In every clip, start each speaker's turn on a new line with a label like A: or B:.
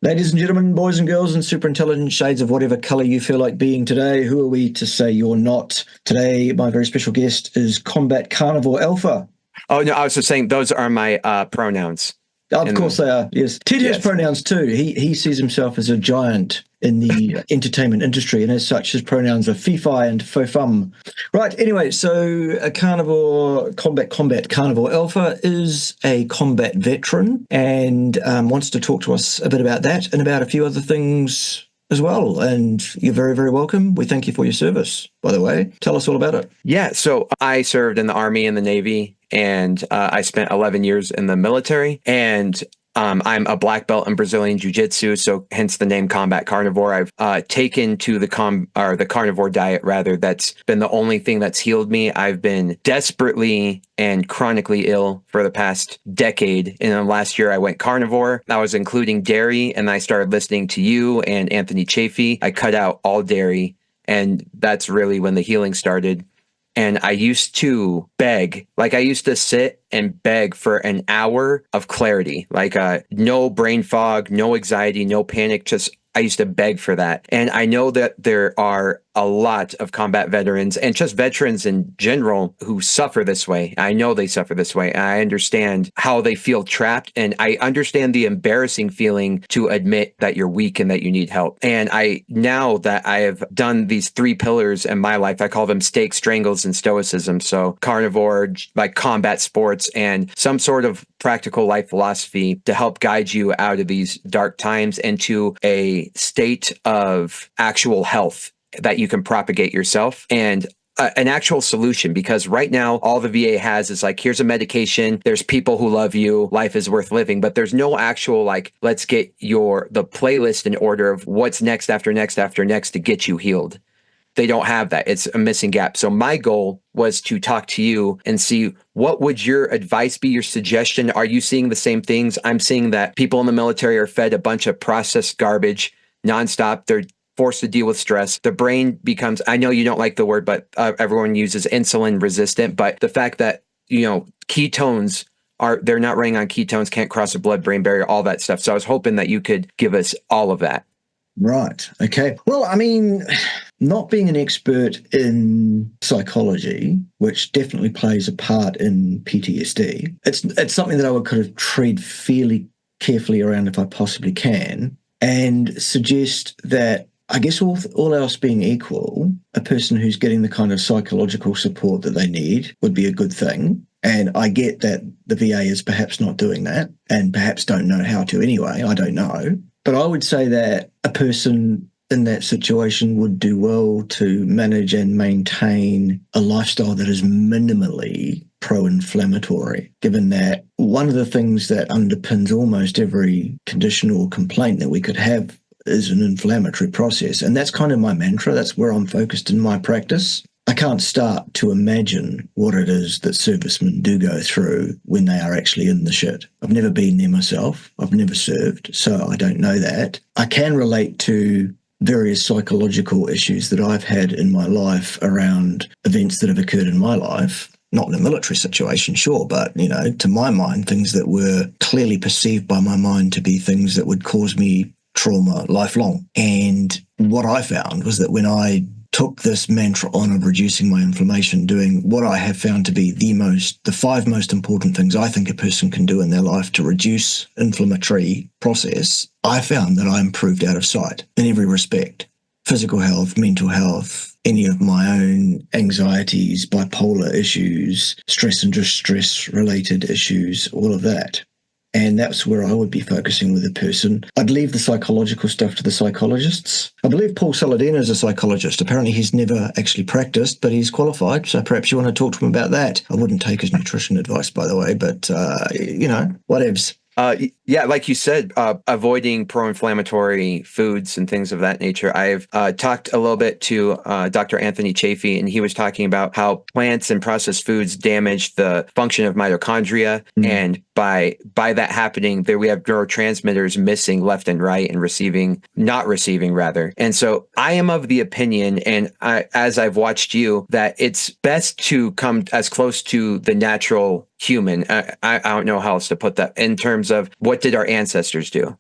A: Ladies and gentlemen, boys and girls, and super intelligent shades of whatever color you feel like being today, who are we to say you're not? Today, my very special guest is CombatCarivore Alpha.
B: Oh, no, I was just saying those are my pronouns.
A: Of course they are, yes. Ted has pronouns too. He sees himself as a giant in the entertainment industry, and as such, his pronouns are fee-fi and fo-fum. Right, anyway, so a carnivore, combat carnivore alpha is a combat veteran and wants to talk to us a bit about that and about a few other things as well. And you're very, very welcome. We thank you for your service, by the way. Tell us all about it.
B: Yeah, so I served in the Army and the Navy, and I spent 11 years in the military, and I'm a black belt in Brazilian Jiu-Jitsu, so hence the name Combat Carnivore. I've taken to the carnivore diet, rather. That's been the only thing that's healed me. I've been desperately and chronically ill for the past decade. And then last year I went carnivore. I was including dairy, and I started listening to you and Anthony Chafee. I cut out all dairy, and that's really when the healing started. And I used to beg, like I used to sit and beg for an hour of clarity, like no brain fog, no anxiety, no panic, just I used to beg for that. And I know that there are a lot of combat veterans and just veterans in general who suffer this way. I know they suffer this way. I understand how they feel trapped, and I understand the embarrassing feeling to admit that you're weak and that you need help. And now that I have done these 3 pillars in my life, I call them steak, strangles, and stoicism. So carnivore, like combat sports, and some sort of practical life philosophy to help guide you out of these dark times into a state of actual health that you can propagate yourself, and an actual solution. Because right now, all the VA has is like, here's a medication, there's people who love you, life is worth living, but there's no actual, like, let's get the playlist in order of what's next after next after next to get you healed. They don't have that. It's a missing gap. So my goal was to talk to you and see, what would your advice be, your suggestion? Are you seeing the same things? I'm seeing that people in the military are fed a bunch of processed garbage nonstop. They're forced to deal with stress. The brain becomes, I know you don't like the word, but everyone uses insulin resistant. But the fact that, ketones they're not running on ketones, can't cross the blood-brain barrier, all that stuff. So I was hoping that you could give us all of that.
A: Right. Okay. Well, I mean, not being an expert in psychology, which definitely plays a part in PTSD, it's something that I would kind of tread fairly carefully around if I possibly can, and suggest that, I guess all else being equal, a person who's getting the kind of psychological support that they need would be a good thing. And I get that the VA is perhaps not doing that, and perhaps don't know how to anyway. I don't know. But I would say that a person in that situation would do well to manage and maintain a lifestyle that is minimally pro-inflammatory, given that one of the things that underpins almost every condition or complaint that we could have is an inflammatory process. And that's kind of my mantra. That's where I'm focused in my practice. I can't start to imagine what it is that servicemen do go through when they are actually in the shit. I've never been there myself. I've never served, so I don't know that. I can relate to various psychological issues that I've had in my life around events that have occurred in my life. Not in a military situation, sure, but, to my mind, things that were clearly perceived by my mind to be things that would cause me trauma lifelong. And what I found was that when I took this mantra on of reducing my inflammation, doing what I have found to be the 5 most important things I think a person can do in their life to reduce inflammatory process, I found that I improved out of sight in every respect. Physical health, mental health, any of my own anxieties, bipolar issues, stress and distress-related issues, all of that. And that's where I would be focusing with a person. I'd leave the psychological stuff to the psychologists. I believe Paul Saladino is a psychologist. Apparently he's never actually practiced, but he's qualified. So perhaps you want to talk to him about that. I wouldn't take his nutrition advice, by the way, but, whatevs.
B: Yeah, like you said, avoiding pro-inflammatory foods and things of that nature. I've talked a little bit to Dr. Anthony Chafee, and he was talking about how plants and processed foods damage the function of mitochondria. And by that happening, there we have neurotransmitters missing left and right and not receiving rather. And so I am of the opinion, and as I've watched you, that it's best to come as close to the natural human. I don't know how else to put that in terms of what did our ancestors do?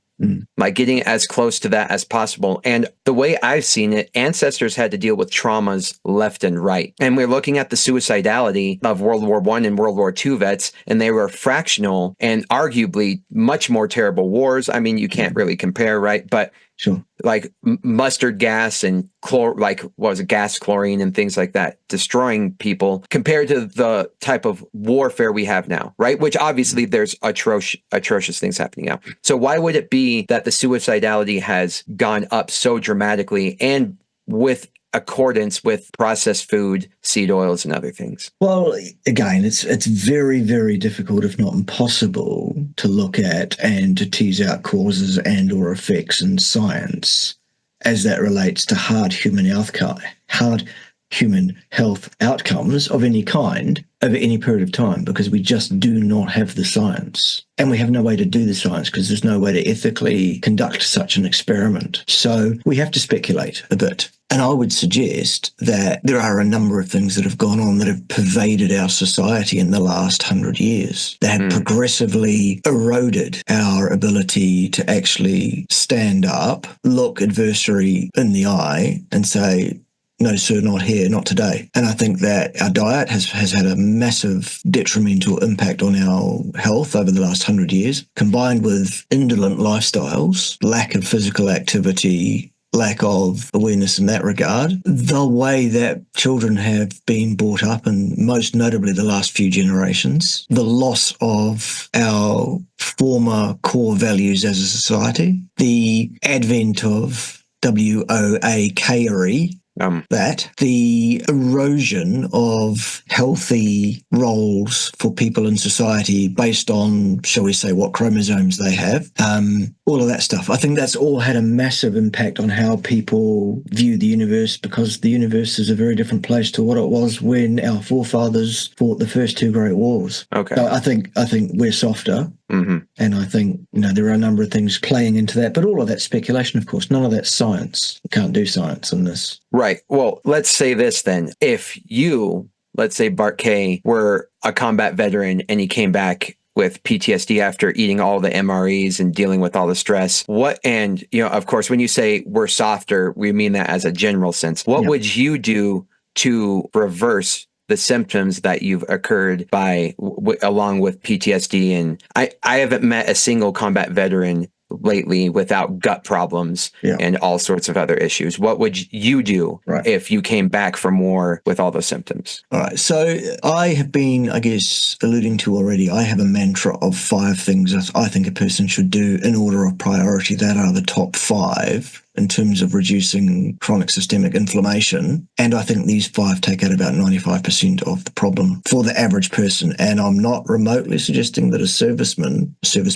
B: like getting as close to that as possible. And the way I've seen it, ancestors had to deal with traumas left and right. And we're looking at the suicidality of World War I and World War II vets, and they were fractional and arguably much more terrible wars. I mean, you can't really compare, right? But
A: Sure.
B: like mustard gas and gas, chlorine and things like that, destroying people compared to the type of warfare we have now, right? Which obviously there's atrocious things happening now. So why would it be that the suicidality has gone up so dramatically and with accordance with processed food, seed oils, and other things?
A: Well, again, it's very, very difficult, if not impossible, to look at and to tease out causes and or effects in science as that relates to hard human health outcomes of any kind over any period of time, because we just do not have the science. And we have no way to do the science because there's no way to ethically conduct such an experiment. So we have to speculate a bit. And I would suggest that there are a number of things that have gone on that have pervaded our society in the last 100 years that have progressively eroded our ability to actually stand up, look adversary in the eye and say, no, sir, not here, not today. And I think that our diet has had a massive detrimental impact on our health over the last 100 years, combined with indolent lifestyles, lack of physical activity, lack of awareness in that regard. The way that children have been brought up, and most notably the last few generations, the loss of our former core values as a society, the advent of WOAKery, that the erosion of healthy roles for people in society based on, shall we say, what chromosomes they have, all of that stuff. I think that's all had a massive impact on how people view the universe, because the universe is a very different place to what it was when our forefathers fought the first two great wars.
B: Okay.
A: So I think we're softer. And I think, there are a number of things playing into that, but all of that speculation, of course, none of that's science. You can't do science on this.
B: Right. Well, let's say this then. If you, let's say Bart K, were a combat veteran and you came back with PTSD after eating all the MREs and dealing with all the stress, of course, when you say we're softer, we mean that as a general sense. What would you do to reverse the symptoms that you've occurred along with PTSD? And I haven't met a single combat veteran lately without gut problems and all sorts of other issues. What would you do if you came back from war with all those symptoms?
A: All right. So I have been, I guess, alluding to already, I have a mantra of 5 things that I think a person should do in order of priority. That are the top 5 in terms of reducing chronic systemic inflammation. And I think these 5 take out about 95% of the problem for the average person. And I'm not remotely suggesting that a service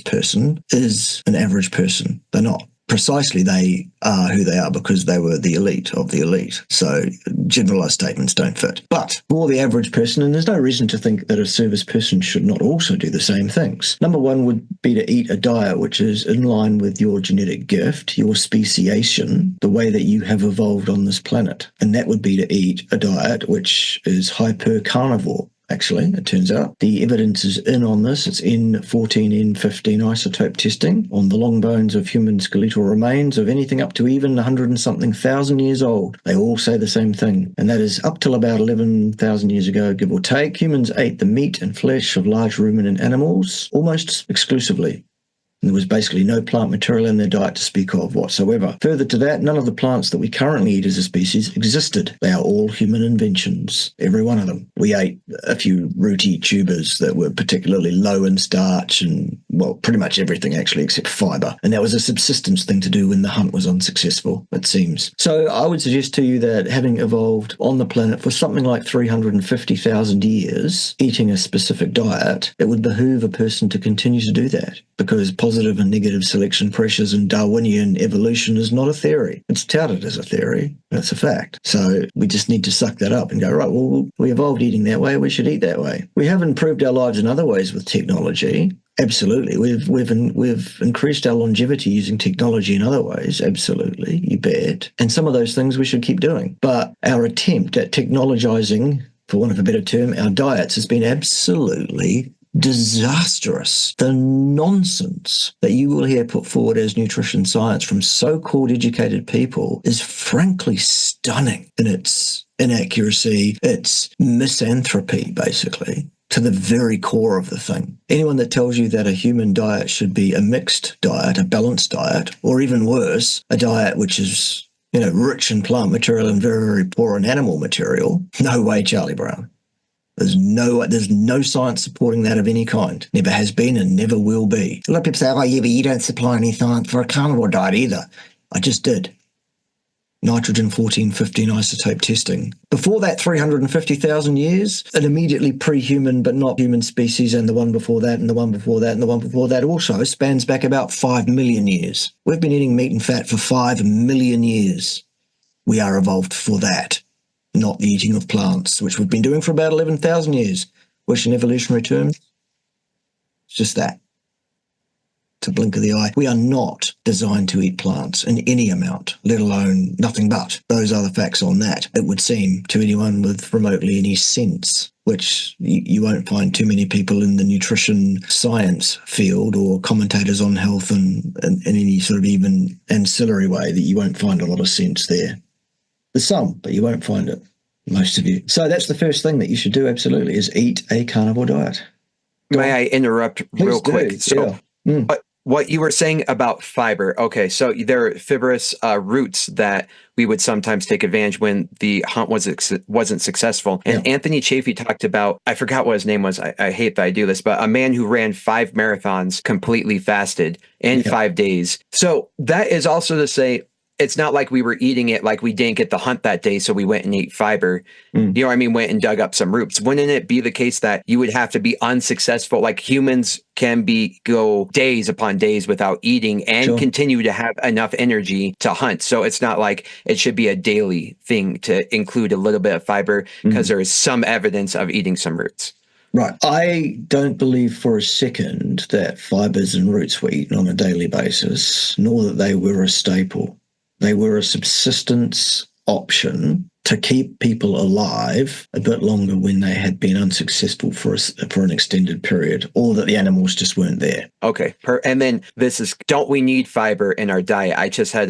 A: person is an average person. They're not. Precisely, they are who they are because they were the elite of the elite. So generalized statements don't fit. But for the average person, and there's no reason to think that a service person should not also do the same things. Number 1 would be to eat a diet which is in line with your genetic gift, your speciation, the way that you have evolved on this planet. And that would be to eat a diet which is hyper-carnivore. Actually, it turns out the evidence is in on this. It's N14, N15 isotope testing on the long bones of human skeletal remains of anything up to even 100 and something thousand years old. They all say the same thing, and that is up till about 11,000 years ago, give or take, humans ate the meat and flesh of large ruminant animals almost exclusively. There was basically no plant material in their diet to speak of whatsoever. Further to that, none of the plants that we currently eat as a species existed. They are all human inventions, every one of them. We ate a few rooty tubers that were particularly low in starch and, well, pretty much everything actually except fibre. And that was a subsistence thing to do when the hunt was unsuccessful, it seems. So I would suggest to you that having evolved on the planet for something like 350,000 years, eating a specific diet, it would behoove a person to continue to do that, because positive and negative selection pressures and Darwinian evolution is not a theory. It's touted as a theory, but it's a fact. So we just need to suck that up and go, right, well, we evolved eating that way, we should eat that way. We have improved our lives in other ways with technology. Absolutely. We've increased our longevity using technology in other ways. Absolutely. You bet. And some of those things we should keep doing. But our attempt at technologizing, for want of a better term, our diets has been absolutely disastrous. The nonsense that you will hear put forward as nutrition science from so-called educated people is frankly stunning in its inaccuracy, its misanthropy, basically, to the very core of the thing. Anyone that tells you that a human diet should be a mixed diet, a balanced diet, or even worse, a diet which is, rich in plant material and very, very poor in animal material, no way, Charlie Brown. There's no science supporting that of any kind. Never has been and never will be. A lot of people say, oh, yeah, but you don't supply any science for a carnivore diet either. I just did. Nitrogen 14-15 isotope testing. Before that, 350,000 years, an immediately pre-human but not human species, and the one before that, and the one before that, and the one before that also spans back about 5 million years. We've been eating meat and fat for 5 million years. We are evolved for that, not the eating of plants, which we've been doing for about 11,000 years. Which in evolutionary terms, it's just that. It's a blink of the eye. We are not designed to eat plants in any amount, let alone nothing but. Those are the facts on that, it would seem, to anyone with remotely any sense, which you won't find too many people in the nutrition science field or commentators on health and any sort of even ancillary way that you won't find a lot of sense there. There's some, but you won't find it, most of you. So that's the first thing that you should do, absolutely, is eat a carnivore diet.
B: May I interrupt real quick? So what you were saying about fiber, okay, so there are fibrous roots that we would sometimes take advantage when the hunt wasn't successful. And Anthony Chafee talked about, I forgot what his name was, I hate that I do this, but a man who ran 5 marathons completely fasted in 5 days. So that is also to say, it's not like we were eating it like we didn't get the hunt that day, so we went and ate fiber. You know what I mean? Went and dug up some roots. Wouldn't it be the case that you would have to be unsuccessful? Like humans can go days upon days without eating and continue to have enough energy to hunt. So it's not like it should be a daily thing to include a little bit of fiber because there is some evidence of eating some roots.
A: Right. I don't believe for a second that fibers and roots were eaten on a daily basis, nor that they were a staple. They were a subsistence option to keep people alive a bit longer when they had been unsuccessful for an extended period, or that the animals just weren't there.
B: Okay. And then this is, don't we need fiber in our diet? I just had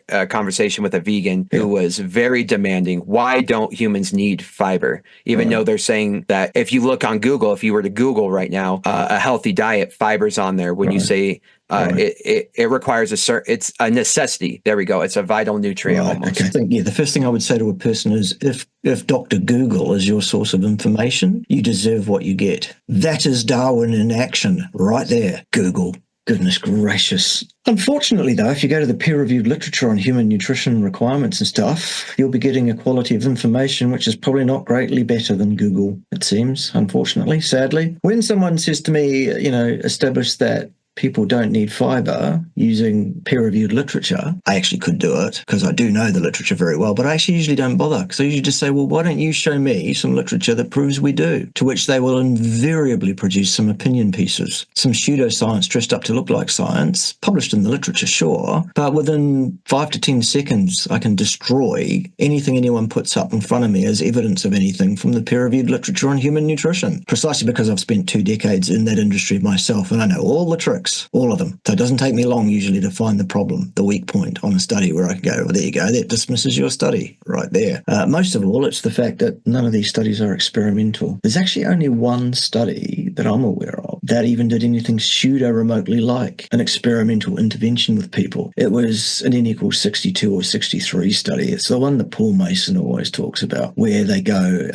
B: a conversation with a vegan who was very demanding. Why don't humans need fiber? Even though they're saying that if you look on Google, if you were to Google right now, a healthy diet, fiber's on there. When you say it requires it's a necessity. There we go. It's a vital nutrient almost.
A: Okay. I think, the first thing I would say to a person is if Dr. Google is your source of information, you deserve what you get. That is Darwin in action right there. Google. Goodness gracious. Unfortunately, though, if you go to the peer-reviewed literature on human nutrition requirements and stuff, you'll be getting a quality of information which is probably not greatly better than Google, it seems, unfortunately, sadly. When someone says to me, establish that people don't need fiber using peer-reviewed literature, I actually could do it because I do know the literature very well, but I actually usually don't bother because I usually just say, well, why don't you show me some literature that proves we do? To which they will invariably produce some opinion pieces, some pseudoscience dressed up to look like science, published in the literature, sure, but within 5 to 10 seconds, I can destroy anything anyone puts up in front of me as evidence of anything from the peer-reviewed literature on human nutrition, precisely because I've spent 2 decades in that industry myself and I know all the tricks. All of them. So it doesn't take me long usually to find the problem, the weak point on a study where I can go, well, there you go, that dismisses your study right there. Most of all, it's the fact that none of these studies are experimental. There's actually only one study that I'm aware of that even did anything pseudo-remotely like an experimental intervention with people. It was an N equals 62 or 63 study. It's the one that Paul Mason always talks about, where they go,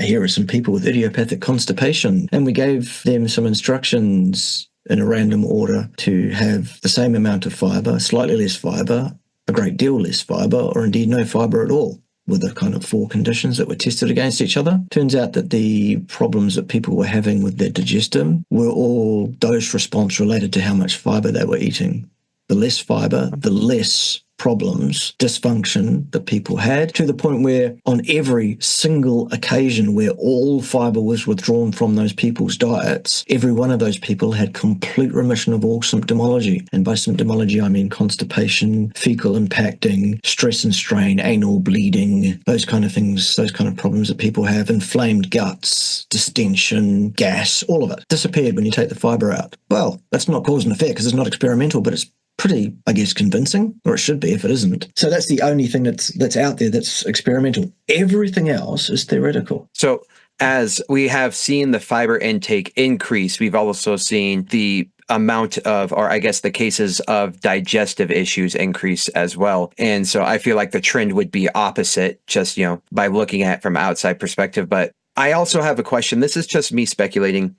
A: here are some people with idiopathic constipation, and we gave them some instructions in a random order to have the same amount of fiber, slightly less fiber, a great deal less fiber, or indeed no fiber at all, with the kind of 4 conditions that were tested against each other. Turns out that the problems that people were having with their digestion were all dose response related to how much fiber they were eating. The less fiber, the less problems, dysfunction that people had, to the point where on every single occasion where all fibre was withdrawn from those people's diets, every one of those people had complete remission of all symptomology. And by symptomology, I mean constipation, fecal impacting, stress and strain, anal bleeding, those kind of things, those kind of problems that people have, inflamed guts, distension, gas, all of it disappeared when you take the fibre out. Well, that's not cause and effect because it's not experimental, but it's pretty, I guess, convincing, or it should be if it isn't. So that's the only thing that's out there that's experimental. Everything else is theoretical.
B: So as we have seen the fiber intake increase, we've also seen the amount of, or I guess the cases of digestive issues increase as well. And so I feel like the trend would be opposite, just, by looking at it from an outside perspective. But I also have a question. This is just me speculating.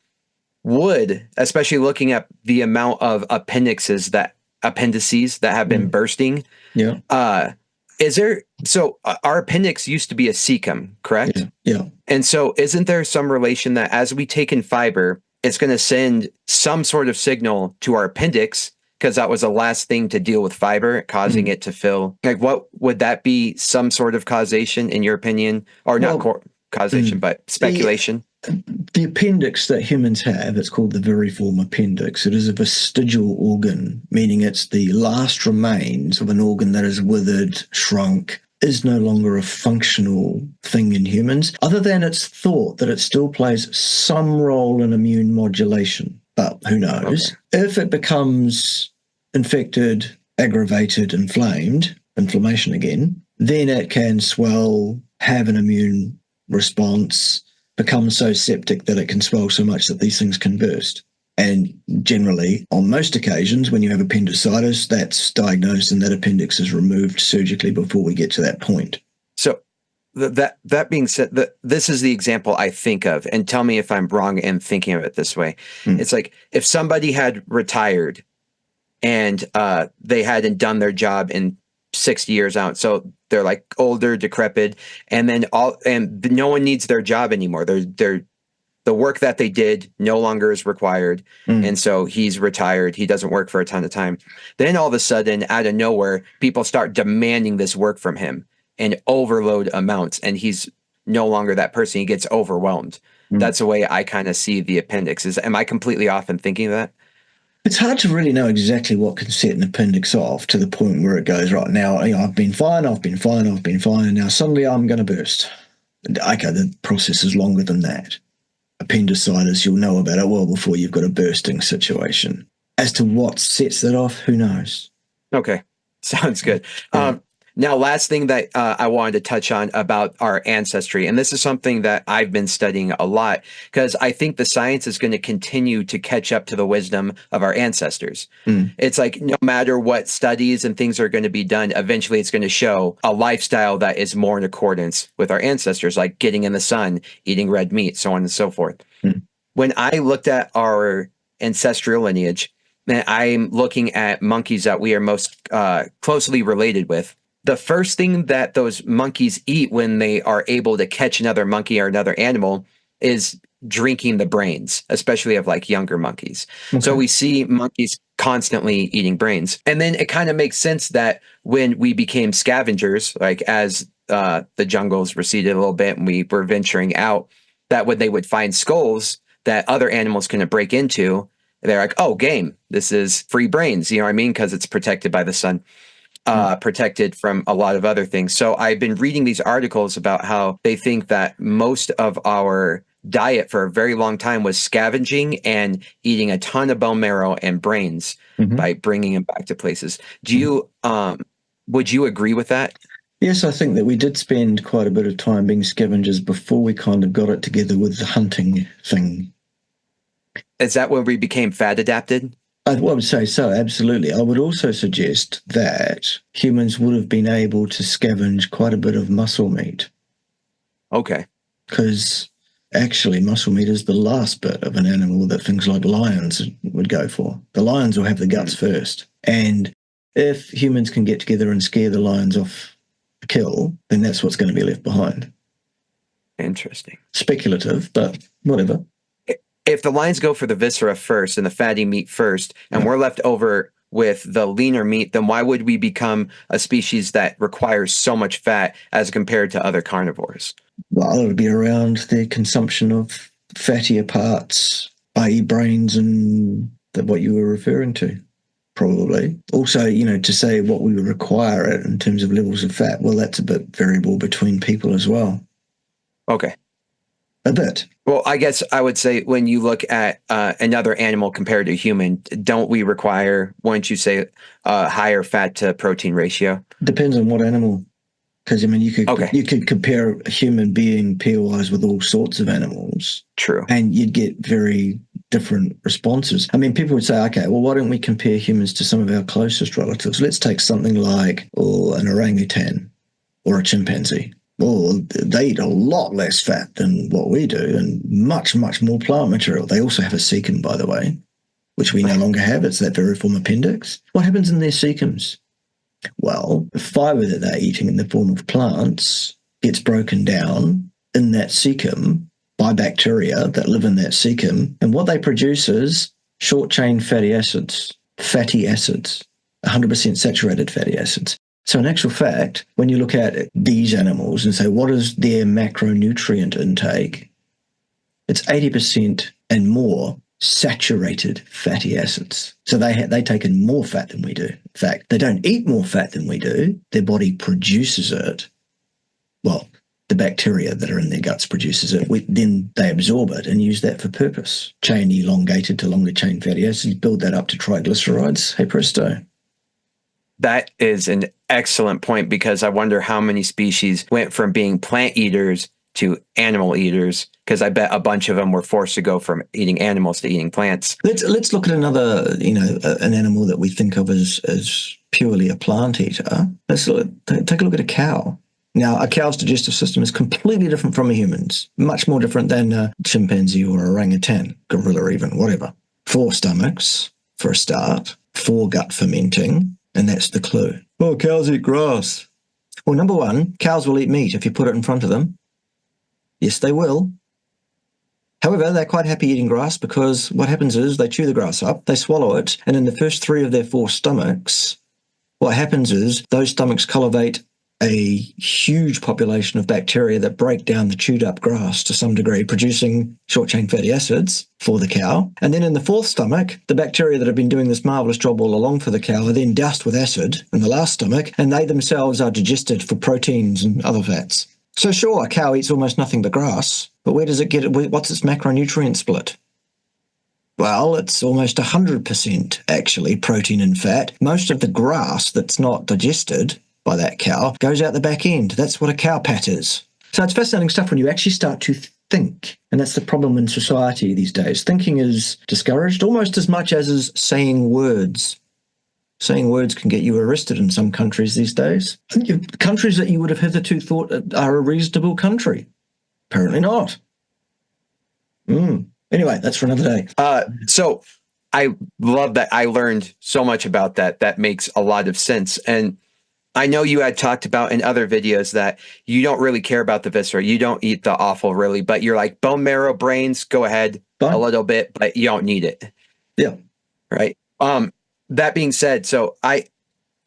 B: Especially looking at the amount of appendices that have been bursting.
A: Yeah.
B: Our appendix used to be a cecum, correct?
A: Yeah.
B: And so isn't there some relation that as we take in fiber, it's going to send some sort of signal to our appendix, because that was the last thing to deal with fiber, causing it to fill? Like, what would that be? Some sort of causation, in your opinion? Or not causation, but speculation?
A: The appendix that humans have, it's called the veriform appendix. It is a vestigial organ, meaning it's the last remains of an organ that is withered, shrunk, is no longer a functional thing in humans, other than it's thought that it still plays some role in immune modulation. But who knows? Okay. If it becomes infected, aggravated, inflamed, inflammation again, then it can swell, have an immune response, become so septic that it can swell so much that these things can burst. And generally, on most occasions, when you have appendicitis, that's diagnosed and that appendix is removed surgically before we get to that point.
B: So that being said, this is the example I think of, and tell me if I'm wrong in thinking of it this way. It's like if somebody had retired and they hadn't done their job in 60 years out, so they're like older, decrepit, and no one needs their job anymore. The work that they did no longer is required. And so he's retired. He doesn't work for a ton of time. Then all of a sudden, out of nowhere, people start demanding this work from him in overload amounts. And he's no longer that person. He gets overwhelmed. That's the way I kind of see the appendix. Am I completely off in thinking of that?
A: It's hard to really know exactly what can set an appendix off to the point where it goes, right now, I've been fine, and now suddenly I'm going to burst. Okay, the process is longer than that. Appendicitis, you'll know about it well before you've got a bursting situation. As to what sets that off, who knows?
B: Okay, sounds good. Yeah. Now, last thing that I wanted to touch on about our ancestry, and this is something that I've been studying a lot, because I think the science is going to continue to catch up to the wisdom of our ancestors. It's like no matter what studies and things are going to be done, eventually it's going to show a lifestyle that is more in accordance with our ancestors, like getting in the sun, eating red meat, so on and so forth. When I looked at our ancestral lineage, and I'm looking at monkeys that we are most closely related with, the first thing that those monkeys eat when they are able to catch another monkey or another animal is drinking the brains, especially of like younger monkeys. Okay. So we see monkeys constantly eating brains. And then it kind of makes sense that when we became scavengers, like as the jungles receded a little bit and we were venturing out, that when they would find skulls that other animals couldn't break into, they're like, oh, game, this is free brains, you know what I mean? Because it's protected by the sun. Protected from a lot of other things. So I've been reading these articles about how they think that most of our diet for a very long time was scavenging and eating a ton of bone marrow and brains by bringing them back to places. Do you, would you agree with that?
A: Yes, I think that we did spend quite a bit of time being scavengers before we kind of got it together with the hunting thing.
B: Is that when we became fad adapted?
A: I would say so, absolutely. I would also suggest that humans would have been able to scavenge quite a bit of muscle meat.
B: Okay.
A: Because actually muscle meat is the last bit of an animal that things like lions would go for. The lions will have the guts first. And if humans can get together and scare the lions off the kill, then that's what's going to be left behind.
B: Interesting.
A: Speculative, but whatever.
B: If the lions go for the viscera first and the fatty meat first, and we're left over with the leaner meat, then why would we become a species that requires so much fat as compared to other carnivores?
A: Well, it would be around the consumption of fattier parts, i.e. brains and what you were referring to, probably. Also, to say what we would require it in terms of levels of fat, well, that's a bit variable between people as well.
B: Okay.
A: A bit.
B: Well, I guess I would say when you look at another animal compared to a human, don't we require, wouldn't you say, higher fat to protein ratio?
A: Depends on what animal. Because, you could compare a human being pairwise with all sorts of animals.
B: True.
A: And you'd get very different responses. People would say, okay, well, why don't we compare humans to some of our closest relatives? Let's take something like an orangutan or a chimpanzee. Well, they eat a lot less fat than what we do and much, much more plant material. They also have a cecum, by the way, which we no longer have. It's that variform appendix. What happens in their cecums? Well, the fiber that they're eating in the form of plants gets broken down in that cecum by bacteria that live in that cecum. And what they produce is short-chain fatty acids, 100% saturated fatty acids. So in actual fact, when you look at these animals and say, what is their macronutrient intake? It's 80% and more saturated fatty acids. So they take in more fat than we do. In fact, they don't eat more fat than we do. Their body produces it. Well, the bacteria that are in their guts produces it. Then they absorb it and use that for purpose. Chain elongated to longer chain fatty acids, build that up to triglycerides. Hey presto.
B: That is an excellent point, because I wonder how many species went from being plant eaters to animal eaters, because I bet a bunch of them were forced to go from eating animals to eating plants.
A: Let's look at another, an animal that we think of as purely a plant eater. Take a look at a cow. Now, a cow's digestive system is completely different from a human's, much more different than a chimpanzee or orangutan, gorilla even, whatever. 4 stomachs, for a start, 4 gut fermenting, and that's the clue. Oh, cows eat grass. Well, number one, cows will eat meat if you put it in front of them. Yes, they will. However, they're quite happy eating grass, because what happens is they chew the grass up, they swallow it, and in the first 3 of their 4 stomachs, what happens is those stomachs cultivate a huge population of bacteria that break down the chewed up grass to some degree, producing short-chain fatty acids for the cow. And then in the 4th stomach, the bacteria that have been doing this marvelous job all along for the cow are then doused with acid in the last stomach, and they themselves are digested for proteins and other fats. So sure, a cow eats almost nothing but grass, but where does it get it? What's its macronutrient split? Well, it's almost 100% actually protein and fat. Most of the grass that's not digested by that cow goes out the back end. That's what a cow pat is. So it's fascinating stuff when you actually start to think. And that's the problem in society these days. Thinking is discouraged almost as much as is saying words. Saying words can get you arrested in some countries these days. Countries that you would have hitherto thought are a reasonable country. Apparently not. Anyway, that's for another day.
B: So I love that. I learned so much about that. That makes a lot of sense. And I know you had talked about in other videos that you don't really care about the viscera. You don't eat the offal really, but you're like bone marrow, brains, go ahead. Fine. A little bit, but you don't need it.
A: Yeah.
B: Right. That being said, so I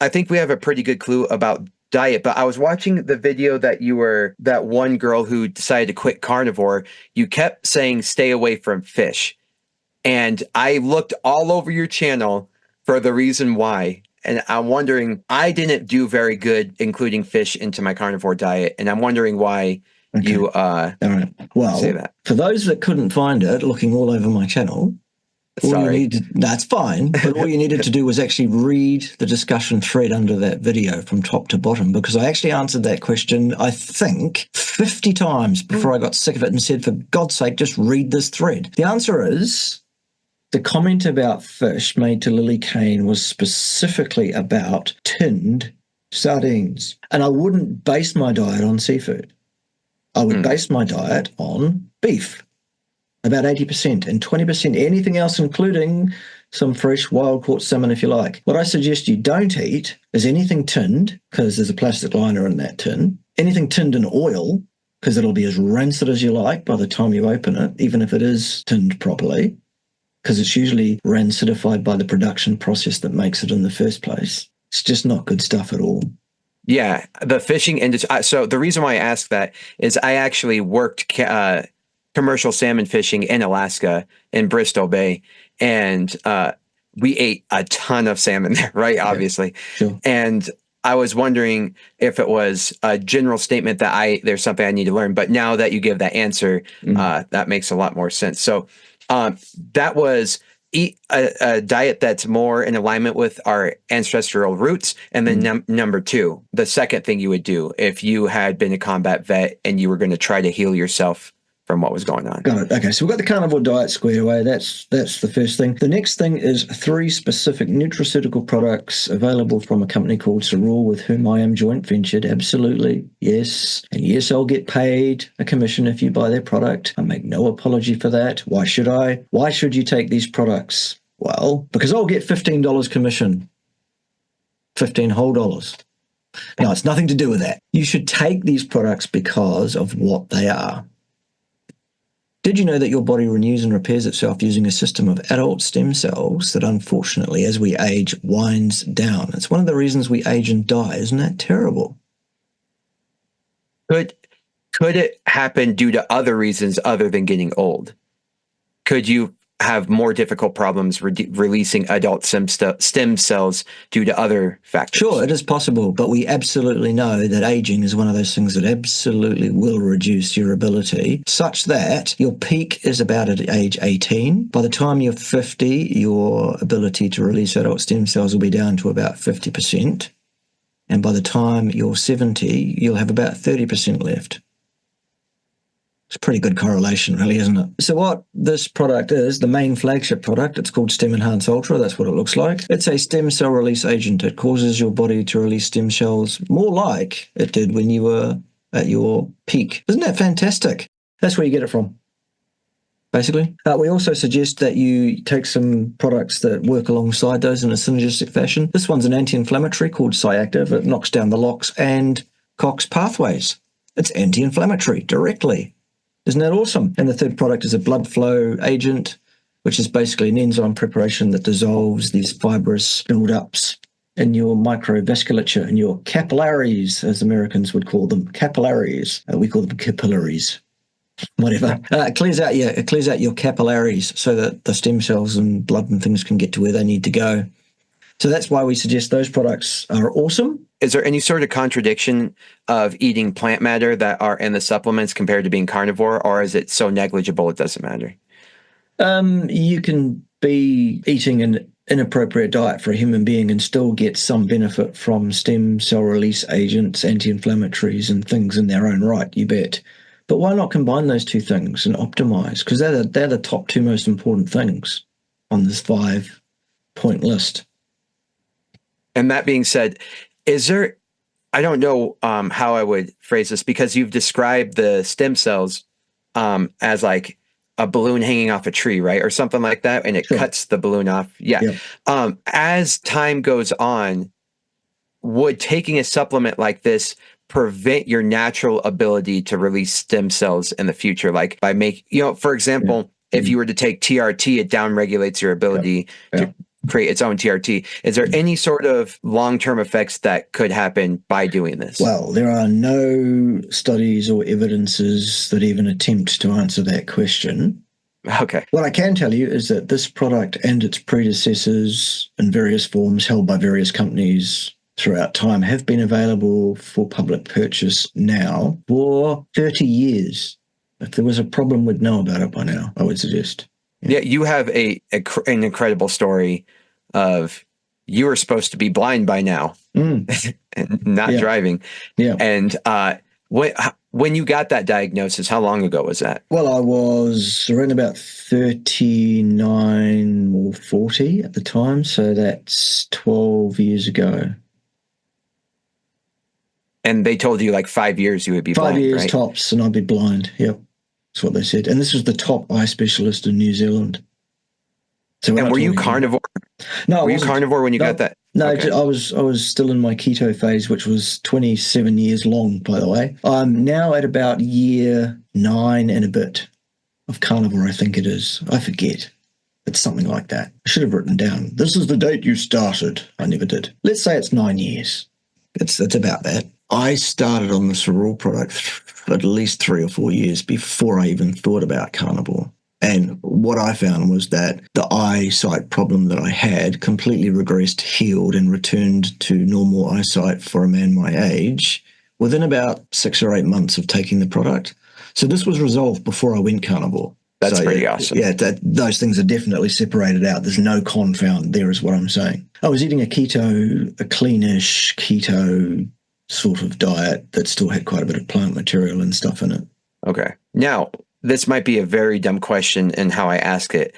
B: think we have a pretty good clue about diet, but I was watching the video that one girl who decided to quit carnivore, you kept saying stay away from fish. And I looked all over your channel for the reason why. And I'm wondering, I didn't do very good including fish into my carnivore diet. And I'm wondering why you
A: all right. Well,
B: say that.
A: For those that couldn't find it, looking all over my channel, that's fine. But all you needed to do was actually read the discussion thread under that video from top to bottom, because I actually answered that question, I think, 50 times before I got sick of it and said, for God's sake, just read this thread. The answer is, the comment about fish made to Lily Kane was specifically about tinned sardines. And I wouldn't base my diet on seafood. I would base my diet on beef. About 80%, and 20% anything else, including some fresh wild-caught salmon if you like. What I suggest you don't eat is anything tinned, because there's a plastic liner in that tin, anything tinned in oil, because it'll be as rancid as you like by the time you open it, even if it is tinned properly. because it's usually rancidified by the production process that makes it in the first place. It's just not good stuff at all.
B: Yeah, the fishing industry. So the reason why I asked that is I actually worked commercial salmon fishing in Alaska in Bristol Bay, and we ate a ton of salmon there, right? Obviously.
A: Sure.
B: And I was wondering if it was a general statement that there's something I need to learn. But now that you give that answer, that makes a lot more sense. So that was eat a diet that's more in alignment with our ancestral roots. And then number two, the second thing you would do if you had been a combat vet and you were going to try to heal yourself from what was going on.
A: Got it. Okay, so we've got the carnivore diet squared away. That's the first thing. The next thing is 3 specific nutraceutical products available from a company called Cerule, with whom I am joint ventured. Absolutely, yes. And yes, I'll get paid a commission if you buy their product. I make no apology for that. Why should I? Why should you take these products? Well, because I'll get $15 commission. 15 whole dollars. No, it's nothing to do with that. You should take these products because of what they are. Did you know that your body renews and repairs itself using a system of adult stem cells that, unfortunately, as we age, winds down? It's one of the reasons we age and die. Isn't that terrible?
B: Could it happen due to other reasons other than getting old? Could you have more difficult problems releasing adult stem cells due to other factors? Sure,
A: it is possible, but we absolutely know that aging is one of those things that absolutely will reduce your ability, such that your peak is about at age 18. By the time you're 50, your ability to release adult stem cells will be down to about 50%. And by the time you're 70, you'll have about 30% left. It's a pretty good correlation, really, isn't it? So what this product is, the main flagship product, it's called Stem Enhance Ultra. That's what it looks like. It's a stem cell release agent. It causes your body to release stem cells more like it did when you were at your peak. Isn't that fantastic? That's where you get it from, basically. We also suggest that you take some products that work alongside those in a synergistic fashion. This one's an anti-inflammatory called Cyactive. It knocks down the LOX and COX pathways. It's anti-inflammatory directly. Isn't that awesome? And the third product is a blood flow agent, which is basically an enzyme preparation that dissolves these fibrous buildups in your microvasculature, in your capillaries, as Americans would call them. Capillaries. We call them capillaries. Whatever. It clears out your capillaries so that the stem cells and blood and things can get to where they need to go. So that's why we suggest those products are awesome.
B: Is there any sort of contradiction of eating plant matter that are in the supplements compared to being carnivore, or is it so negligible it doesn't matter?
A: You can be eating an inappropriate diet for a human being and still get some benefit from stem cell release agents, anti-inflammatories and things in their own right, you bet. But why not combine those two things and optimize? Because they're the top 2 most important things on this 5-point list.
B: And that being said, is there, I don't know how I would phrase this, because you've described the stem cells as like a balloon hanging off a tree, right? Or something like that. And it cuts the balloon off. Yeah. As time goes on, would taking a supplement like this prevent your natural ability to release stem cells in the future? Like by for example, if you were to take TRT, it downregulates your ability to create its own TRT. Is there any sort of long-term effects that could happen by doing this?
A: Well, there are no studies or evidences that even attempt to answer that question.
B: Okay.
A: What I can tell you is that this product and its predecessors in various forms held by various companies throughout time have been available for public purchase now for 30 years. If there was a problem, we'd know about it by now, I would suggest.
B: Yeah, you have an incredible story of you were supposed to be blind by now and not driving.
A: Yeah.
B: And when you got that diagnosis, how long ago was that?
A: Well, I was around about 39 or 40 at the time, so that's 12 years ago.
B: And they told you like 5 years you would be blind,
A: 5 years
B: right?
A: tops, and I'd be blind. Yep. That's what they said. And this was the top eye specialist in New Zealand. So
B: and were you carnivore?
A: No,
B: were you carnivore when you got that?
A: No, okay. I was still in my keto phase, which was 27 years long, by the way. I'm now at about year 9 and a bit of carnivore, I think it is. I forget. It's something like that. I should have written down, this is the date you started. I never did. Let's say it's 9 years. It's about that. I started on this raw product for at least 3 or 4 years before I even thought about carnivore. And what I found was that the eyesight problem that I had completely regressed, healed, and returned to normal eyesight for a man my age within about 6 or 8 months of taking the product. So this was resolved before I went carnivore.
B: That's pretty awesome.
A: Yeah, those things are definitely separated out. There's no confound there is what I'm saying. I was eating a cleanish keto sort of diet that still had quite a bit of plant material and stuff in it.
B: Okay. Now, this might be a very dumb question in how I ask it.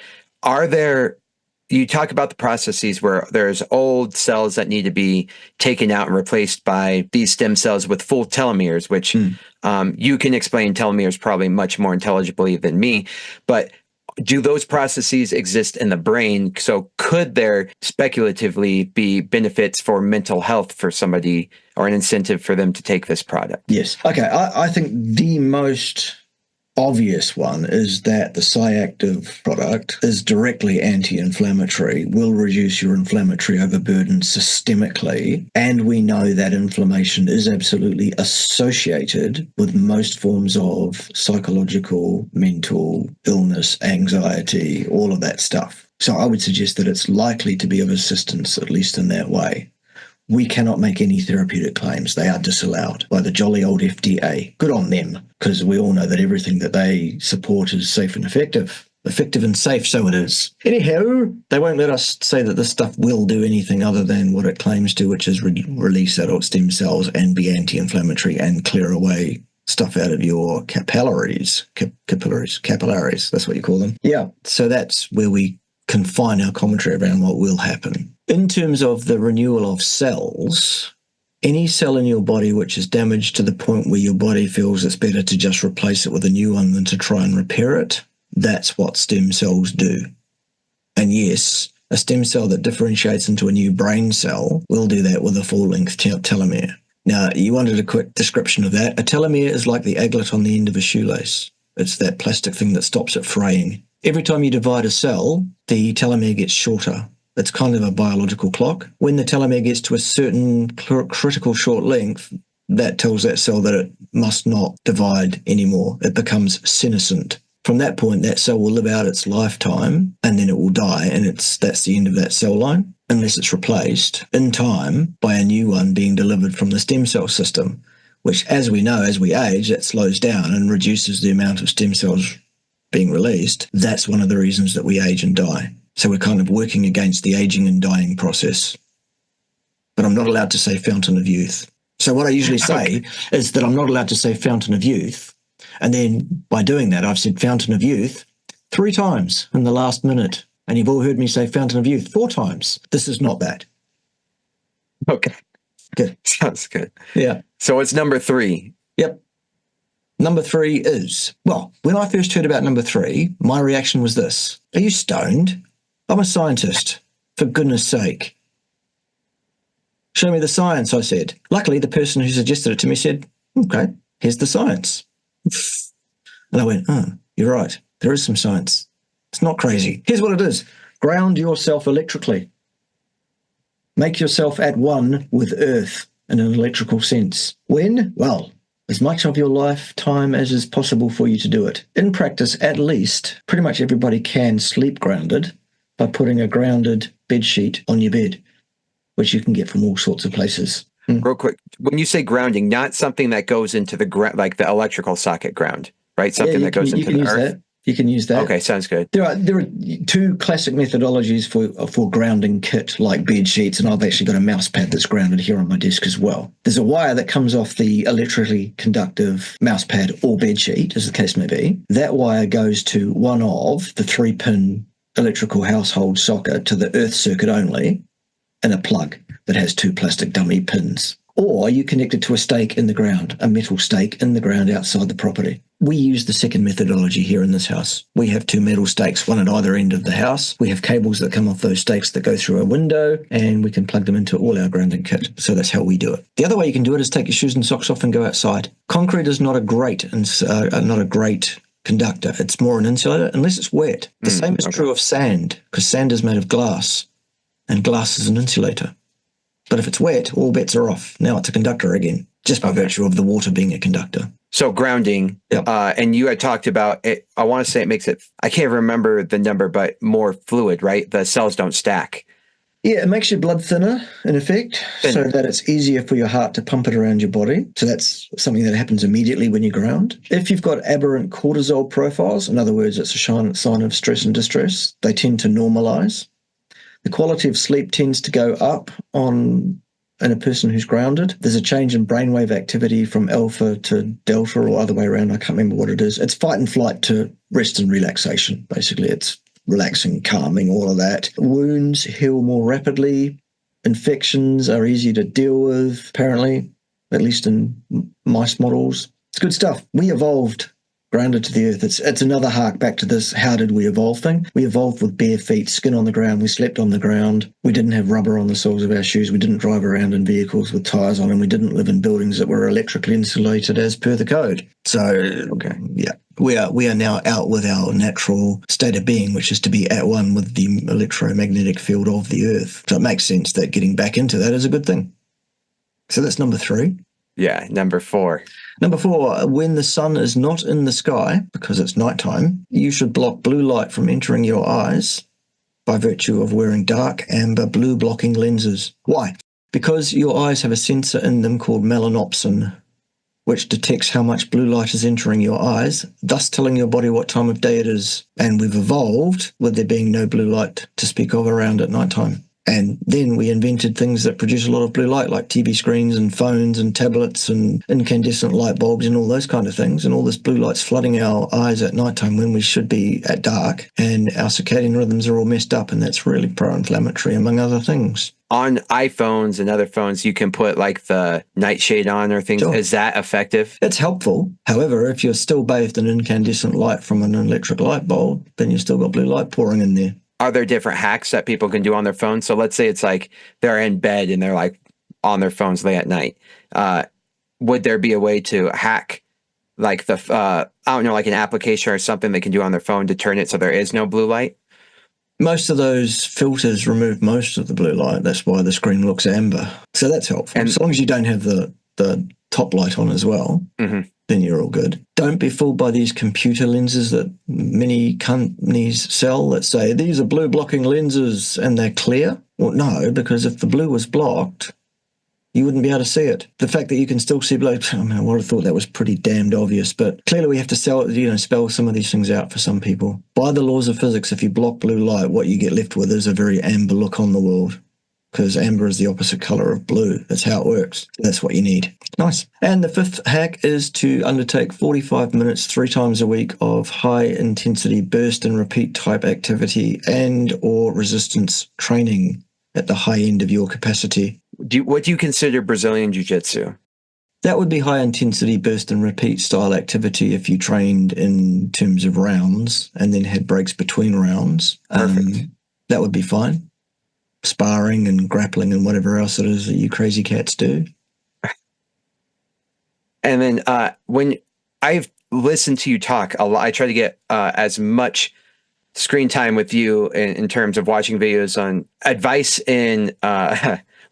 B: You talk about the processes where there's old cells that need to be taken out and replaced by these stem cells with full telomeres, which you can explain telomeres probably much more intelligibly than me. But do those processes exist in the brain? So could there speculatively be benefits for mental health for somebody or an incentive for them to take this product?
A: Yes. Okay. I think the most obvious one is that the Cyactive product is directly anti-inflammatory, will reduce your inflammatory overburden systemically, and we know that inflammation is absolutely associated with most forms of psychological, mental illness, anxiety, all of that stuff. So I would suggest that it's likely to be of assistance, at least in that way. We cannot make any therapeutic claims. They are disallowed by the jolly old FDA. Good on them, because we all know that everything that they support is safe and effective. Effective and safe, so it is. Anyhow, they won't let us say that this stuff will do anything other than what it claims to, which is release adult stem cells and be anti-inflammatory and clear away stuff out of your capillaries. Capillaries, that's what you call them. Yeah, so that's where we confine our commentary around what will happen. In terms of the renewal of cells, any cell in your body which is damaged to the point where your body feels it's better to just replace it with a new one than to try and repair it, that's what stem cells do. And yes, a stem cell that differentiates into a new brain cell will do that with a full-length telomere. Now, you wanted a quick description of that. A telomere is like the aglet on the end of a shoelace. It's that plastic thing that stops it fraying. Every time you divide a cell, the telomere gets shorter. It's kind of a biological clock. When the telomere gets to a certain critical short length, that tells that cell that it must not divide anymore. It becomes senescent. From that point, that cell will live out its lifetime, and then it will die, and that's the end of that cell line, unless it's replaced in time by a new one being delivered from the stem cell system, which, as we know, as we age, that slows down and reduces the amount of stem cells being released. That's one of the reasons that we age and die. So we're kind of working against the aging and dying process. But I'm not allowed to say fountain of youth. So what I usually say is that I'm not allowed to say fountain of youth. And then by doing that, I've said fountain of youth 3 times in the last minute. And you've all heard me say fountain of youth 4 times. This is not that.
B: Okay.
A: Good.
B: Sounds good.
A: Yeah.
B: So it's number 3.
A: Yep. Number 3 is, well, when I first heard about number 3, my reaction was this. Are you stoned? I'm a scientist, for goodness sake. Show me the science, I said. Luckily, the person who suggested it to me said, okay, here's the science. And I went, oh, you're right. There is some science. It's not crazy. Here's what it is. Ground yourself electrically. Make yourself at one with Earth in an electrical sense. When? Well, as much of your lifetime as is possible for you to do it. In practice, at least, pretty much everybody can sleep grounded by putting a grounded bed sheet on your bed, which you can get from all sorts of places.
B: Real quick, when you say grounding, not something that goes into the ground, like the electrical socket ground, right? Something that goes into the earth.
A: You can use that.
B: Okay, sounds good.
A: There are 2 classic methodologies for grounding kit, like bed sheets, and I've actually got a mouse pad that's grounded here on my desk as well. There's a wire that comes off the electrically conductive mouse pad or bed sheet, as the case may be. That wire goes to one of the 3-pin electrical household socket to the earth circuit only, and a plug that has 2 plastic dummy pins. Or you connect it to a stake in the ground, a metal stake in the ground outside the property. We use the second methodology here in this house. We have 2 metal stakes, one at either end of the house. We have cables that come off those stakes that go through a window, and we can plug them into all our grounding kit. So that's how we do it. The other way you can do it is take your shoes and socks off and go outside. Concrete is not a great conductor. It's more an insulator unless it's wet. The same is true of sand, because sand is made of glass, and glass is an insulator. But if it's wet, all bets are off. Now it's a conductor again, just by virtue of the water being a conductor.
B: So grounding, and you had talked about it. I want to say it makes it, I can't remember the number, but more fluid, right? The cells don't stack.
A: Yeah, it makes your blood thinner, in effect, so that it's easier for your heart to pump it around your body. So that's something that happens immediately when you ground. If you've got aberrant cortisol profiles, in other words, it's a sign of stress and distress, they tend to normalize. The quality of sleep tends to go up in a person who's grounded. There's a change in brainwave activity from alpha to delta, or other way around. I can't remember what it is. It's fight and flight to rest and relaxation, basically. It's relaxing, calming, all of that. Wounds heal more rapidly. Infections are easier to deal with, apparently, at least in mice models. It's good stuff. We evolved grounded to the earth. It's another hark back to this how did we evolve thing. We evolved with bare feet, skin on the ground. We slept on the ground. We didn't have rubber on the soles of our shoes. We didn't drive around in vehicles with tires on them. We didn't live in buildings that were electrically insulated as per the code. So, yeah. We are now out with our natural state of being, which is to be at one with the electromagnetic field of the earth. So it makes sense that getting back into that is a good thing. So that's number 3.
B: Yeah, number 4.
A: Number 4, when the sun is not in the sky, because it's nighttime, you should block blue light from entering your eyes by virtue of wearing dark amber blue blocking lenses. Why? Because your eyes have a sensor in them called melanopsin, which detects how much blue light is entering your eyes, thus telling your body what time of day it is. And we've evolved with there being no blue light to speak of around at nighttime. And then we invented things that produce a lot of blue light, like TV screens and phones and tablets and incandescent light bulbs and all those kind of things. And all this blue light's flooding our eyes at nighttime when we should be at dark. And our circadian rhythms are all messed up, and that's really pro-inflammatory, among other things.
B: On iPhones and other phones, you can put like the nightshade on or things. Sure. Is that effective?
A: It's helpful. However, if you're still bathed in incandescent light from an electric light bulb, then you've still got blue light pouring in there.
B: Are there different hacks that people can do on their phones? So let's say it's like they're in bed and they're like on their phones late at night. Would there be a way to hack like the, I don't know, like an application or something they can do on their phone to turn it so there is no blue light?
A: Most of those filters remove most of the blue light. That's why the screen looks amber. So that's helpful. And as long as you don't have the top light on as well, then you're all good. Don't be fooled by these computer lenses that many companies sell that say, these are blue blocking lenses and they're clear. Well, no, because if the blue was blocked, you wouldn't be able to see it. The fact that you can still see blue, I mean, I would have thought that was pretty damned obvious, but clearly we have to spell some of these things out for some people. By the laws of physics, if you block blue light, what you get left with is a very amber look on the world, because amber is the opposite color of blue. That's how it works. That's what you need. Nice. And the 5th hack is to undertake 45 minutes 3 times a week of high-intensity burst and repeat type activity and or resistance training at the high end of your capacity.
B: What do you consider Brazilian Jiu-Jitsu?
A: That would be high-intensity burst and repeat style activity if you trained in terms of rounds and then had breaks between rounds.
B: Perfect.
A: That would be fine. Sparring and grappling and whatever else it is that you crazy cats do.
B: And then when I've listened to you talk a lot, I try to get as much screen time with you in terms of watching videos on advice in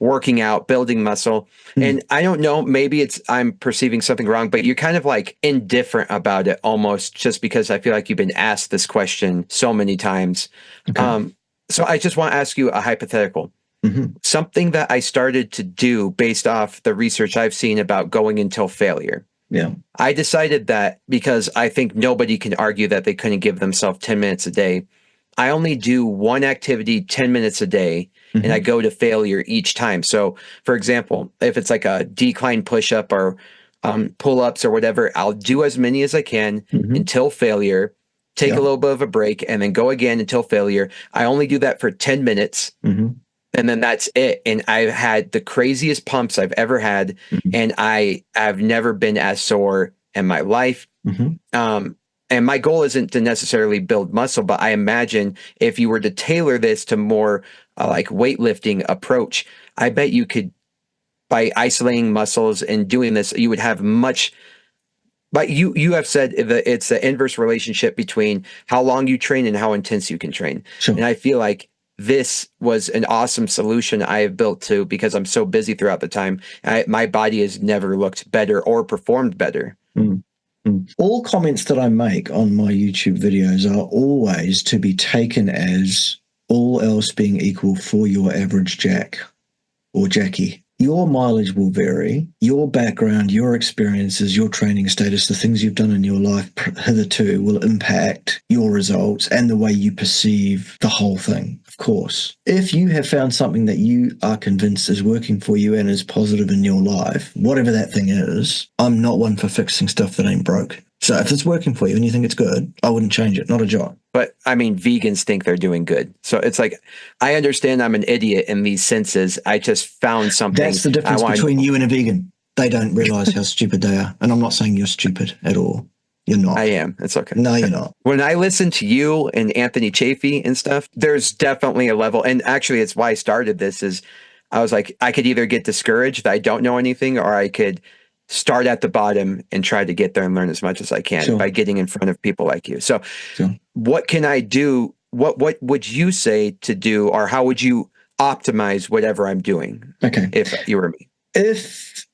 B: working out, building muscle. And I don't know, maybe I'm perceiving something wrong, but you're kind of like indifferent about it almost, just because I feel like you've been asked this question so many times. Okay. So I just want to ask you a hypothetical. Something that I started to do based off the research I've seen about going until failure.
A: Yeah.
B: I decided that because I think nobody can argue that they couldn't give themselves 10 minutes a day. I only do one activity 10 minutes a day, and I go to failure each time. So, for example, if it's like a decline push-up or pull-ups or whatever, I'll do as many as I can until failure, take a little bit of a break, and then go again until failure. I only do that for 10 minutes. And then that's it. And I've had the craziest pumps I've ever had. And I have never been as sore in my life. And my goal isn't to necessarily build muscle, but I imagine if you were to tailor this to more like weightlifting approach, I bet you could, by isolating muscles and doing this, you would have much But you have said that it's the inverse relationship between how long you train and how intense you can train.
A: Sure.
B: And I feel like this was an awesome solution I have built to because I'm so busy throughout the time. My body has never looked better or performed better.
A: Mm. All comments that I make on my YouTube videos are always to be taken as all else being equal for your average Jack or Jackie. Your mileage will vary. Your background, your experiences, your training status, the things you've done in your life hitherto will impact your results and the way you perceive the whole thing, of course. If you have found something that you are convinced is working for you and is positive in your life, whatever that thing is, I'm not one for fixing stuff that ain't broke. So if it's working for you and you think it's good, I wouldn't change it, not a jot.
B: But I mean, vegans think they're doing good. So it's like, I understand I'm an idiot in these senses. I just found something.
A: That's the difference between you and a vegan. They don't realize how stupid they are. And I'm not saying you're stupid at all. You're not.
B: I am. It's okay.
A: No, you're not.
B: When I listen to you and Anthony Chafee and stuff, there's definitely a level. And actually, it's why I started this is I was like, I could either get discouraged that I don't know anything, or I could start at the bottom and try to get there and learn as much as I can by getting in front of people like you. So what can I do? What would you say to do, or how would you optimize whatever I'm doing?
A: Okay.
B: If you were me.
A: If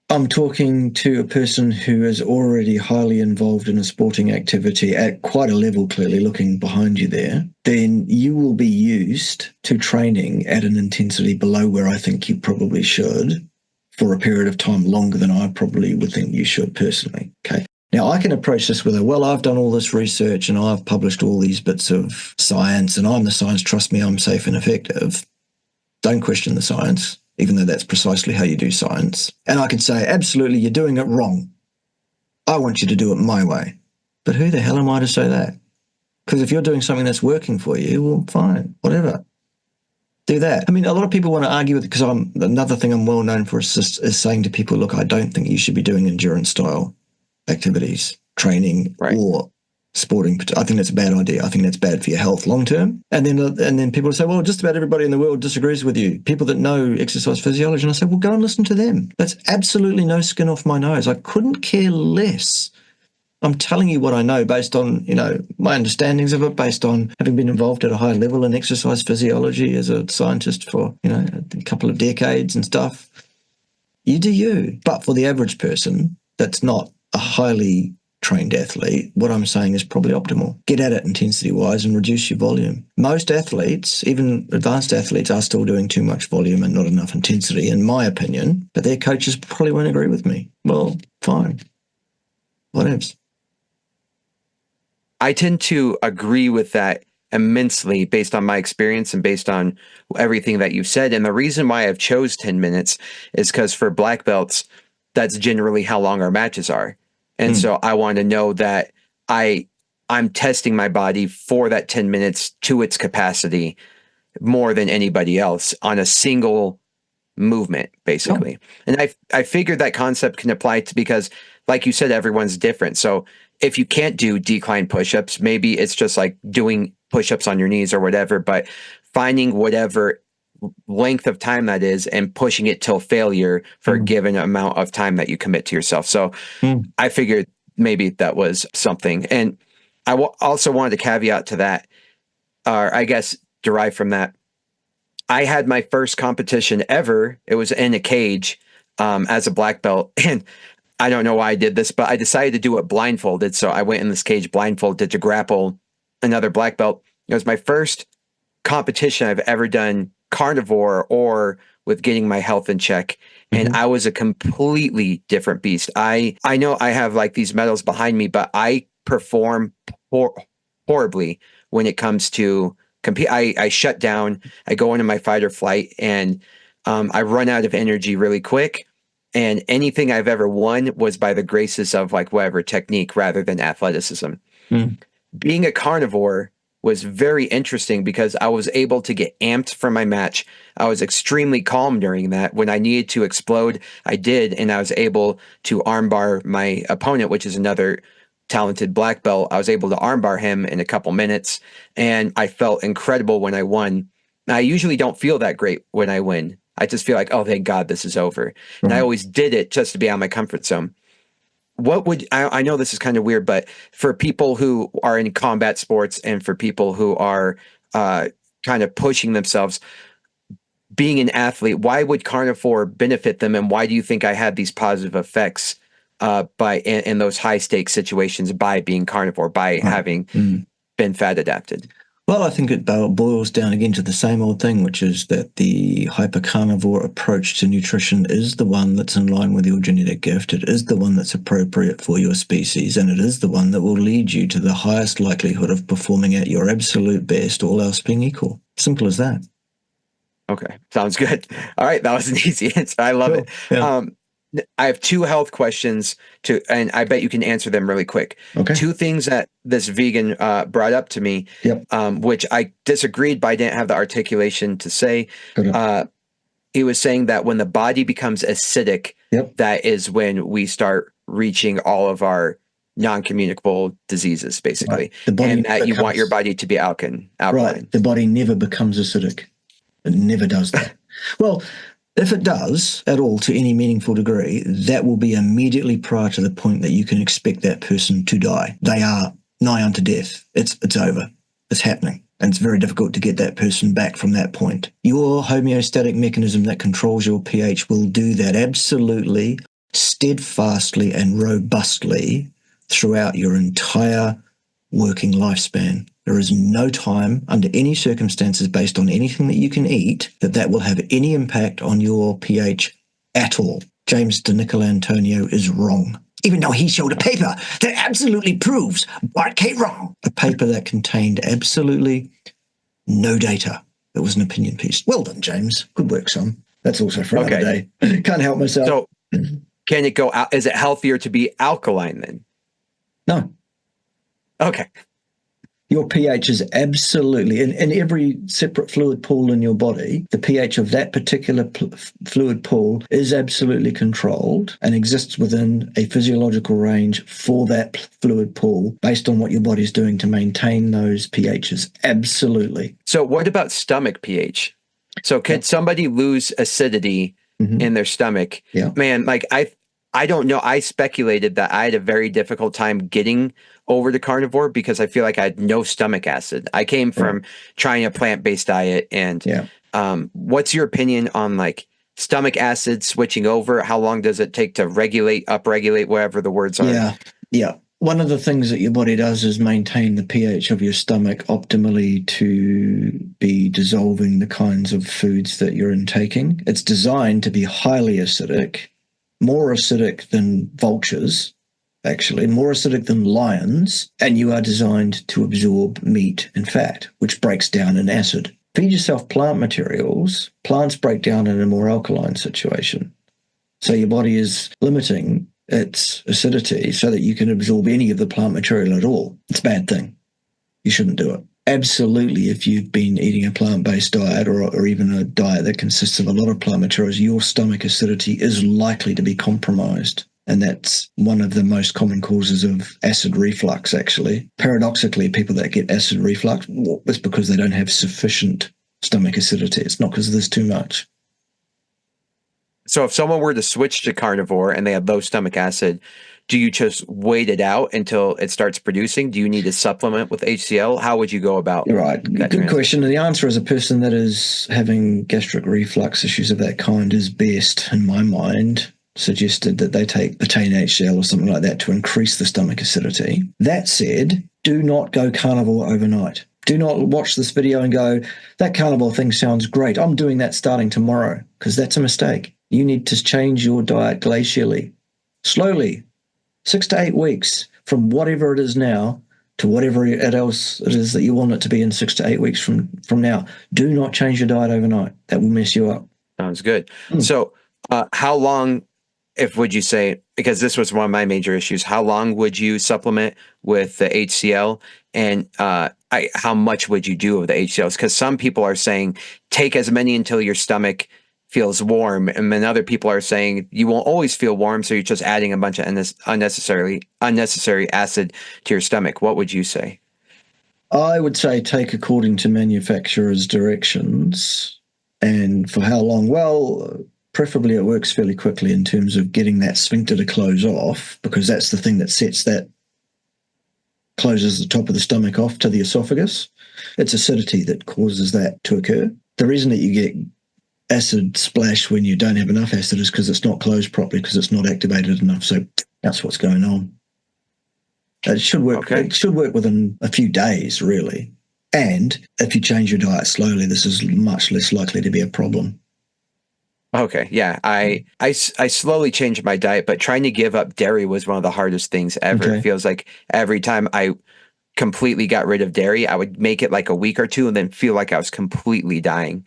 A: I'm talking to a person who is already highly involved in a sporting activity at quite a level, clearly looking behind you there, then you will be used to training at an intensity below where I think you probably should for a period of time longer than I probably would think you should personally. Okay. Now, I can approach this with I've done all this research and I've published all these bits of science and I'm the science, trust me, I'm safe and effective. Don't question the science, even though that's precisely how you do science. And I could say, absolutely, you're doing it wrong. I want you to do it my way. But who the hell am I to say that? Because if you're doing something that's working for you, well, fine, whatever. Do that. I mean, a lot of people want to argue with it because another thing I'm well known for is saying to people, look, I don't think you should be doing endurance style activities, training or sporting. I think that's a bad idea. I think that's bad for your health long term. And then people say, well, just about everybody in the world disagrees with you. People that know exercise physiology. And I say, well, go and listen to them. That's absolutely no skin off my nose. I couldn't care less. I'm telling you what I know based on, my understandings of it, based on having been involved at a high level in exercise physiology as a scientist for, a couple of decades and stuff. You do you. But for the average person that's not a highly trained athlete, what I'm saying is probably optimal. Get at it intensity-wise and reduce your volume. Most athletes, even advanced athletes, are still doing too much volume and not enough intensity, in my opinion, but their coaches probably won't agree with me. Well, fine. Whatevs.
B: I tend to agree with that immensely based on my experience and based on everything that you've said. And the reason why I've chose 10 minutes is because for black belts, that's generally how long our matches are. And so I want to know that I'm testing my body for that 10 minutes to its capacity more than anybody else on a single movement, basically. And I figured that concept can apply to, because like you said, everyone's different. So if you can't do decline push-ups, maybe it's just like doing push-ups on your knees or whatever, but finding whatever length of time that is and pushing it till failure for a given amount of time that you commit to yourself. So I figured maybe that was something. And I also wanted to caveat to that, or I guess derive from that. I had my first competition ever. It was in a cage as a black belt. And I don't know why I did this, but I decided to do it blindfolded. So I went in this cage blindfolded to grapple another black belt. It was my first competition I've ever done carnivore or with getting my health in check. And I was a completely different beast. I know I have like these medals behind me, but I perform horribly when it comes to compete. I shut down, I go into my fight or flight, and I run out of energy really quick. And anything I've ever won was by the graces of like whatever technique rather than athleticism. Being a carnivore was very interesting because I was able to get amped for my match. I was extremely calm during that. When I needed to explode, I did, and I was able to armbar my opponent, which is another talented black belt. I was able to armbar him in a couple minutes, and I felt incredible when I won. I usually don't feel that great when I win. I just feel like, oh, thank God this is over. And I always did it just to be out of my comfort zone. what would I know this is kind of weird, but for people who are in combat sports and for people who are kind of pushing themselves, being an athlete, why would carnivore benefit them, and why do you think I had these positive effects by in those high stakes situations by being carnivore, by having been fat adapted?
A: Well, I think it boils down again to the same old thing, which is that the hypercarnivore approach to nutrition is the one that's in line with your genetic gift. It is the one that's appropriate for your species, and it is the one that will lead you to the highest likelihood of performing at your absolute best, all else being equal. Simple as that.
B: Okay, sounds good. All right, that was an easy answer. I love it.
A: Yeah.
B: I have two health questions and I bet you can answer them really quick.
A: Okay.
B: Two things that this vegan brought up to me, which I disagreed, but I didn't have the articulation to say. He was saying that when the body becomes acidic, that is when we start reaching all of our non-communicable diseases, basically, and that you want your body to be alkaline.
A: Right. The body never becomes acidic. It never does that. Well, if it does at all to any meaningful degree, that will be immediately prior to the point that you can expect that person to die. They are nigh unto death. It's over. It's happening. And it's very difficult to get that person back from that point. Your homeostatic mechanism that controls your pH will do that absolutely, steadfastly, and robustly throughout your entire working lifespan. There is no time under any circumstances based on anything that you can eat that will have any impact on your pH at all. James de Nicolantonio is wrong. Even though he showed a paper that absolutely proves Bart K. wrong. A paper that contained absolutely no data. It was an opinion piece. Well done, James. Good work, son. That's also for another day. Can't help myself.
B: So can it go out? Is it healthier to be alkaline then?
A: No.
B: Okay.
A: Your pH is absolutely, in every separate fluid pool in your body, the pH of that particular fluid pool is absolutely controlled and exists within a physiological range for that fluid pool based on what your body's doing to maintain those pHs. Absolutely.
B: So what about stomach pH? So could somebody lose acidity in their stomach? Man, like I don't know. I speculated that I had a very difficult time getting over to carnivore because I feel like I had no stomach acid. I came from trying a plant-based diet. And what's your opinion on like stomach acid switching over? How long does it take to regulate, upregulate, whatever the words are?
A: Yeah. One of the things that your body does is maintain the pH of your stomach optimally to be dissolving the kinds of foods that you're intaking. It's designed to be highly acidic, more acidic than vultures, actually, more acidic than lions, and you are designed to absorb meat and fat, which breaks down in acid. Feed yourself plant materials. Plants break down in a more alkaline situation. So your body is limiting its acidity so that you can absorb any of the plant material at all. It's a bad thing. You shouldn't do it. Absolutely, if you've been eating a plant-based diet or even a diet that consists of a lot of plant materials, your stomach acidity is likely to be compromised. And that's one of the most common causes of acid reflux, actually. Paradoxically, people that get acid reflux, it's because they don't have sufficient stomach acidity. It's not because there's too much.
B: So if someone were to switch to carnivore and they had low stomach acid, do you just wait it out until it starts producing? Do you need to supplement with HCl? How would you go about that?
A: Right. Good question. The answer is a person that is having gastric reflux issues of that kind is best, in my mind, suggested that they take betaine HCl or something like that to increase the stomach acidity. That said, do not go carnivore overnight. Do not watch this video and go, that carnivore thing sounds great. I'm doing that starting tomorrow, because that's a mistake. You need to change your diet glacially, slowly, 6 to 8 weeks from whatever it is now to whatever else it is that you want it to be in 6 to 8 weeks from now. Do not change your diet overnight. That will mess you up.
B: Sounds good. So how long, would you say, because this was one of my major issues, how long would you supplement with the HCl, and how much would you do of the HCLs? Because some people are saying take as many until your stomach feels warm, and then other people are saying you won't always feel warm, so you're just adding a bunch of unnecessary acid to your stomach. What would you say?
A: I would say take according to manufacturer's directions. And for how long? Well, preferably it works fairly quickly in terms of getting that sphincter to close off, because that's the thing that closes the top of the stomach off to the esophagus. It's acidity that causes that to occur. The reason that you get acid splash when you don't have enough acid is because it's not closed properly, because it's not activated enough. So that's what's going on. It should work.
B: Okay.
A: It should work within a few days, really. And if you change your diet slowly, this is much less likely to be a problem.
B: Okay, yeah, I slowly changed my diet, but trying to give up dairy was one of the hardest things ever.
A: Okay.
B: It feels like every time I completely got rid of dairy, I would make it like a week or two and then feel like I was completely dying.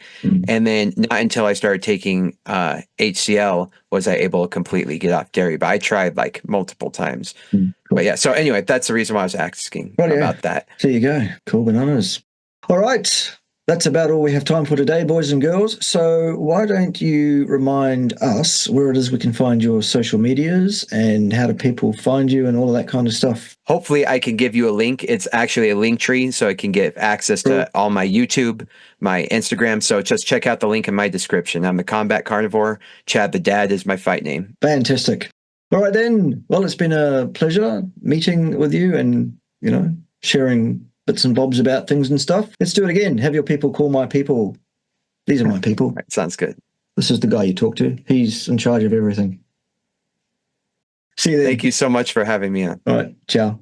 B: And then not until I started taking HCl was I able to completely get off dairy. But I tried like multiple times.
A: Cool.
B: But yeah, so anyway, that's the reason why I was asking about that.
A: There you go. Cool bananas. All right. That's about all we have time for today, boys and girls. So why don't you remind us where it is we can find your social medias and how do people find you and all of that kind of stuff?
B: Hopefully I can give you a link. It's actually a link tree, so I can get access to all my YouTube, my Instagram. So just check out the link in my description. I'm the Combat Carnivore. Chad the Dad is my fight name.
A: Fantastic. All right then. Well, it's been a pleasure meeting with you and, sharing bits and bobs about things and stuff. Let's do it again. Have your people call my people. These are my people.
B: Right, sounds good.
A: This is the guy you talk to. He's in charge of everything. See you then.
B: Thank you so much for having me on.
A: All right. Ciao.